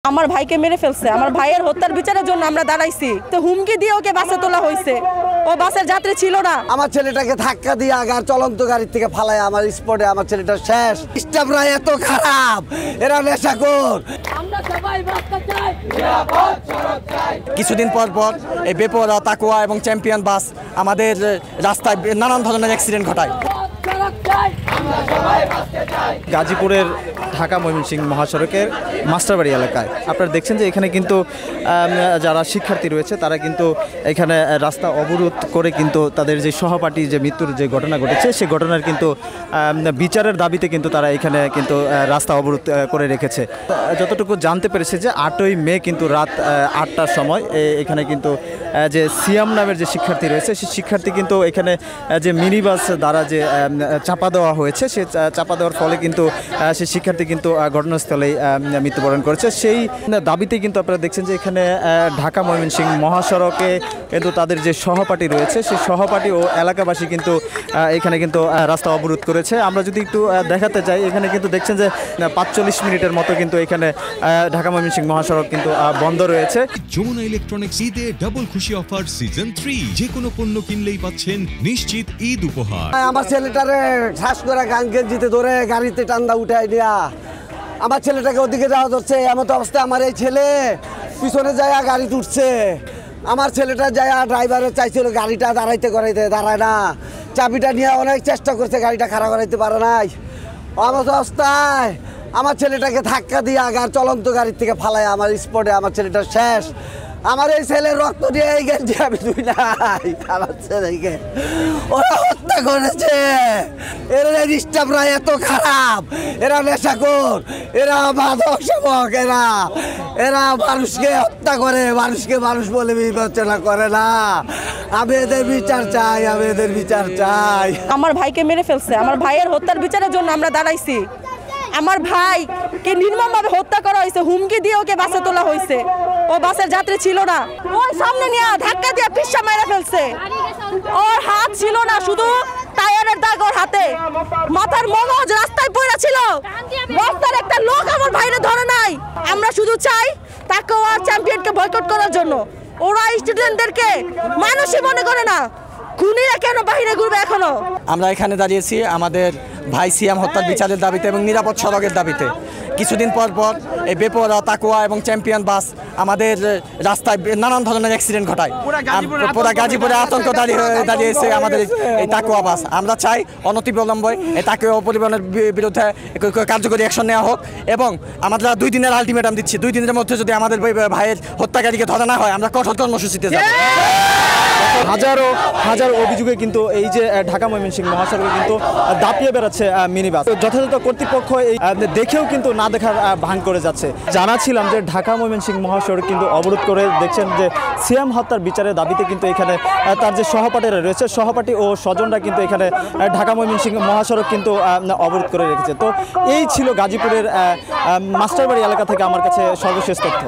আমার ভাইকে মেরে ফেলছে। আমার ভাইয়ের হত্যার বিচারের জন্য আমরা দাঁড়াইছি। তো হুমকি দিয়ে ওকে বাসে তোলা হয়েছে। ও বাসের যাত্রী ছিল না। আমার ছেলেটাকে ধাক্কা দিয়ে আগার চলন্ত গাড়ির থেকে ফালায় আমার স্পটে আমার ছেলেটা শেষ। স্টাফরা এত খারাপ, এরা নেশাখোর। আমরা সবাই বাঁচতে চাই। কিছুদিন পর পর এই বেপরোয়া তাকওয়া এবং চ্যাম্পিয়ন বাস আমাদের রাস্তায় নানান ধরনের অ্যাক্সিডেন্ট ঘটায়। গাজীপুরের ঢাকা ময়মনসিংহ মহাসড়কের মাস্টারবাড়ি এলাকায় আপনারা দেখছেন যে এখানে কিন্তু যারা শিক্ষার্থী রয়েছে তারা কিন্তু এখানে রাস্তা অবরোধ করে কিন্তু তাদের যে সহপাঠী যে মৃত্যুর যে ঘটনা ঘটেছে সেই ঘটনার কিন্তু বিচারের দাবিতে কিন্তু তারা এখানে কিন্তু রাস্তা অবরোধ করে রেখেছে। যতটুকু জানতে পেরেছে যে 8ই মে কিন্তু রাত 8টার সময় এখানে কিন্তু যে সিয়াম নামের যে শিক্ষার্থী রয়েছে সেই শিক্ষার্থী কিন্তু এখানে যে মিনি বাস দ্বারা যে চাপা দেওয়া হয়েছে সে চাপা দেওয়ার ফলে কিন্তু সেই শিক্ষার্থী কিন্তু ঘটনাস্থলেই মৃত্যুবরণ করেছে। সেই দাবিতে কিন্তু আপনারা দেখছেন যে এখানে ঢাকা ময়মনসিংহ মহাসড়কে কিন্তু তাদের যে সহপাঠী রয়েছে সেই সহপাঠী ও এলাকাবাসী কিন্তু এখানে কিন্তু রাস্তা অবরোধ করেছে। আমরা যদি একটু দেখাতে চাই এখানে কিন্তু দেখছেন যে 45 মিনিটের মতো কিন্তু এখানে ঢাকা ময়মনসিংহ মহাসড়ক কিন্তু বন্ধ রয়েছে। যমুনা ইলেকট্রনিক্স ঈদে ডাবল খুশি অফার সিজন 3, যে কোনো পণ্য কিনলেই পাচ্ছেন নিশ্চিত ঈদ উপহার। আমার ছেলেটারে শ্বাস করে গান গেঞ্জিতে ধরে গাড়িতে টান্দা উঠাই দেয়া, আমার ছেলেটাকে ওদিকে যাওয়া ধরছে। এমন অবস্থায় আমার এই ছেলে পিছনে যায় গাড়িতে উঠছে। আমার ছেলেটা যায় ড্রাইভারের চাইছিল গাড়িটা দাঁড়াইতে করাইতে, দাঁড়ায় না। চাবিটা নিয়ে অনেক চেষ্টা করছে, গাড়িটা খাড়া করাইতে পারে নাই। আমার অবস্থায় আমার ছেলেটাকে ধাক্কা দিয়ে আগার চলন্ত গাড়ির থেকে ফালায় আমার স্পটে আমার ছেলেটা শেষ। আমার এই ছেলের রক্ত দিয়ে এই গেঞ্জি আমি ধুই নাই। আমার ছেলেকে ওরা হত্যা করেছে। এরা স্টাফরা এত খারাপ, এরা নেশাখোর, এরা মাদক সেবক, এরা মানুষকে হত্যা করে, মানুষকে মানুষ বলে বিবেচনা করে না। আমি এদের বিচার চাই, আমি এদের বিচার চাই। আমার ভাইকে মেরে ফেলছে। আমার ভাইয়ের হত্যার বিচারের জন্য আমরা দাঁড়াইছি। আমার ভাইকে নির্মমভাবে হত্যা করা হয়েছে। হুমকি দিয়ে ওকে বাসে তোলা হয়েছে। ও বাসের যাত্রী ছিল না। ওর সামনে নিয়ে ধাক্কা দিয়ে পিষা মেরে ফেলছে। ওর হাত ছিল না, শুধু টায়ারের দাগ ওর হাতে। মাথার মগজ রাস্তায় পড়ে ছিল। রাস্তার একটা লোক আমার ভাইরে ধরে নাই। আমরা শুধু চাই তাকওয়া চ্যাম্পিয়নকে বয়কট করার জন্য। ওরা স্টুডেন্টদেরকে মানুষই মনে করে না। খুনিরা কেন বাইরে ঘুরবে এখনো? আমরা এখানে দাঁড়িয়েছি আমাদের ভাই সিয়াম হত্যার বিচারের দাবিতে এবং নিরাপদ সড়কের দাবিতে। কিছুদিন পর পর এই বেপরোয়া তাকওয়া এবং চ্যাম্পিয়ন বাস আমাদের রাস্তায় নানান ধরনের অ্যাক্সিডেন্ট ঘটায়। পুরা গাজীপুরে আতঙ্ক দাঁড়িয়েছে আমাদের এই তাকওয়া বাস। আমরা চাই অনতিবিলম্বে এই তাকওয়া পরিবহনের বিরুদ্ধে কার্যকরী অ্যাকশন নেওয়া হোক এবং আমরা 2 দিনের আলটিমেটাম দিচ্ছি। 2 দিনের মধ্যে যদি আমাদের ভাইয়ের হত্যাকারীকে ধরা না হয় আমরা কঠোর কর্মসূচিতে যাব। হাজারো অভিযোগে কিন্তু এই যে ঢাকা ময়মনসিংহ মহাসড়কে কিন্তু দাপিয়ে বেড়াচ্ছে মিনি বাস। যথাযথ কর্তৃপক্ষ এই দেখেও কিন্তু না দেখার ভান করে যাচ্ছে। জানাছিলাম যে ঢাকা ময়মনসিংহ মহাসড়ক কিন্তু অবরোধ করে দেখছেন যে সিয়াম হত্যার বিচারের দাবিতে কিন্তু এখানে তার যে সহপাঠীরা রয়েছে সহপাঠী ও স্বজনরা কিন্তু এখানে ঢাকা ময়মনসিংহ মহাসড়ক কিন্তু অবরোধ করে রেখেছে। তো এই ছিল গাজীপুরের মাস্টারবাড়ি এলাকা থেকে আমার কাছে সর্বশেষ তথ্য।